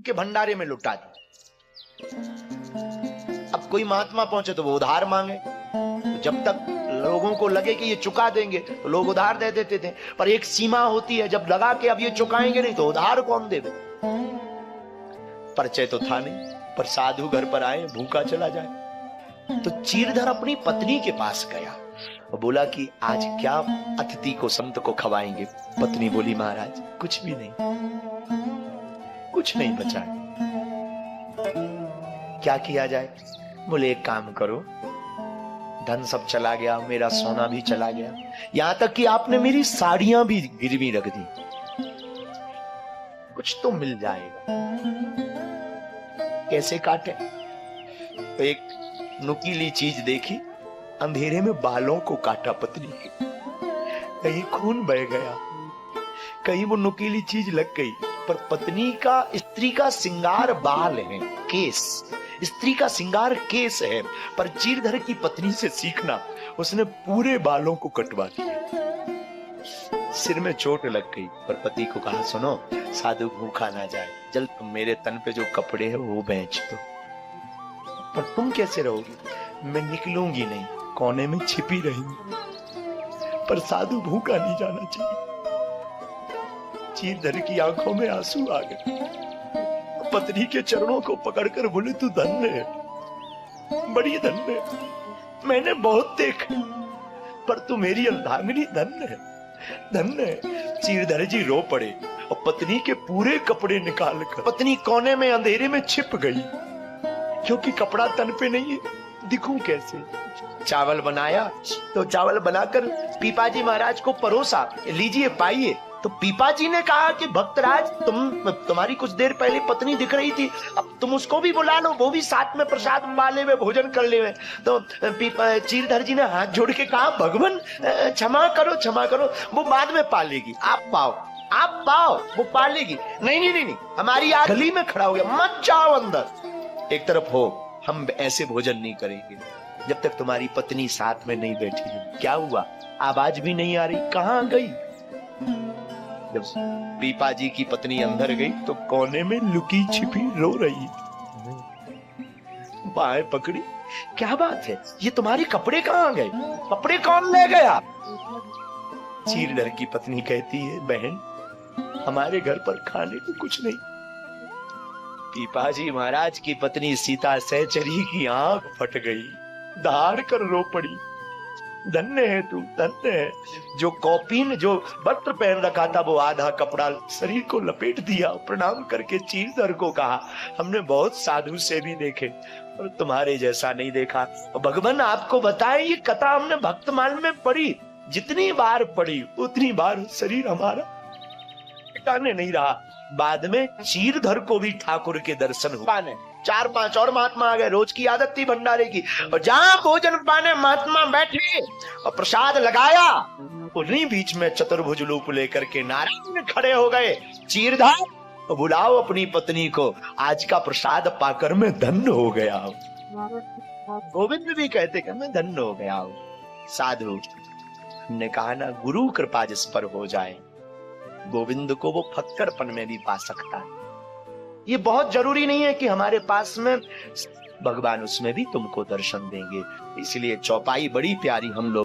के भंडारे में लुटा दी। अब कोई महात्मा पहुंचे तो वो उधार मांगे, तो जब तक लोगों को लगे कि ये चुका देंगे तो लोग उधार दे देते थे, पर एक सीमा होती है, जब लगा कि अब ये चुकाएंगे नहीं तो उधार कौन देवे। परिचय तो था नहीं, पर साधु घर पर आए, भूखा चला जाए। तो चीरधर अपनी पत्नी के पास गया और बोला कि आज क्या अतिथि को, संत को खवाएंगे। पत्नी बोली महाराज कुछ भी नहीं, कुछ नहीं बचा है, क्या किया जाए। बोले एक काम करो, धन सब चला गया, मेरा सोना भी चला गया, यहां तक कि आपने मेरी साड़ियां भी गिरवी रख दी, कुछ तो मिल जाएगा। कैसे काटे? तो एक नुकीली चीज देखी, अंधेरे में बालों को काटा पत्नी के, कहीं खून बह गया, कहीं वो नुकीली चीज लग गई। पर पत्नी का, स्त्री का श्रृंगार बाल है, केस, स्त्री का श्रृंगार केस है, पर चीरधर की पत्नी से सीखना, उसने पूरे बालों को कटवा दिया। सिर में चोट लग गई, पर पति को कहा सुनो साधु भूखा ना जाए, जल्द तुम मेरे तन पे जो कपड़े हैं वो बेच दो। पर तुम कैसे रहोगी? मैं निकलूंगी नहीं, कोने में छिपी रहूंगी, पर साधु भूखा नहीं जाना चाहिए। चीरधर की आंखों में आंसू आ गए, पत्नी के चरणों को पकड़कर बोले तू धन्य है, बड़ी धन्य है, मैंने बहुत देखा, पर तू मेरी अर्धांगिनी धन्य है, धन्य है। चीरधर जी रो पड़े और पत्नी के पूरे कपड़े निकाल कर, पत्नी कोने में अंधेरे में छिप गई, क्योंकि कपड़ा तन पे नहीं है, दिखूं कैसे। चावल बनाया तो चावल बनाकर पीपाजी महाराज को परोसा, लीजिए पाइए। तो पीपाजी ने कहा कि भक्तराज तुम्हारी कुछ देर पहले पत्नी दिख रही थी, अब तुम उसको भी बुला लो, वो भी साथ में प्रसाद वाले में भोजन कर ले। तो चीरधर जी ने हाथ जोड़ के कहा भगवान क्षमा करो, क्षमा करो, वो बाद में पालेगी, आप पाओ, आप पाओ, वो पालेगी। नहीं नहीं नहीं, हमारी आंख गली में खड़ा हो गया, मत जाओ अंदर, एक तरफ हो, हम ऐसे भोजन नहीं करेंगे जब तक तुम्हारी पत्नी साथ में नहीं बैठी है। क्या हुआ? आवाज भी नहीं आ रही, कहां गई? जब पीपाजी की पत्नी अंदर गई तो कोने में लुकी छिपी रो रही, बाहें पकड़ी, क्या बात है, ये तुम्हारे कपड़े कहां गए, कपड़े कौन ले गया? चीरधर की पत्नी कहती है बहन हमारे घर पर खाने को कुछ नहीं। पीपाजी महाराज की पत्नी सीता सहचरी की आंख फट गई, दहाड़ कर रो पड़ी, धन्य है तू, धन्य है। जो कौपीन, जो वस्त्र पहन रखा था, वो आधा कपड़ा शरीर को लपेट दिया, प्रणाम करके चीरधर को कहा हमने बहुत साधु से भी देखे और तुम्हारे जैसा नहीं देखा। भगवान आपको बताए, ये कथा हमने भक्तमाल में पढ़ी, जितनी बार पढ़ी उतनी बार शरीर हमारा टिकाने नहीं रहा। बाद में चीरधर को भी ठाकुर के दर्शन हुए, 4-5 और महात्मा आ गए, रोज की आदत थी भंडारे की, और जहां भोजन पाने महात्मा बैठे और प्रसाद लगाया, उन्हीं बीच में चतुर्भुज रूप लेकर के नारायण खड़े हो गए। चीरधर बुलाओ अपनी पत्नी को, आज का प्रसाद पाकर मैं धन्य हो गया हूं। गोविंद भी कहते कि मैं धन्य हो गया हूं। साधु ने कहा ना, गुरु कृपा जिस पर हो जाए, गोविंद को वो फक्करपन में भी पा सकता है। ये बहुत जरूरी नहीं है कि हमारे पास में, भगवान उसमें भी तुमको दर्शन देंगे। इसलिए चौपाई बड़ी प्यारी हम लोग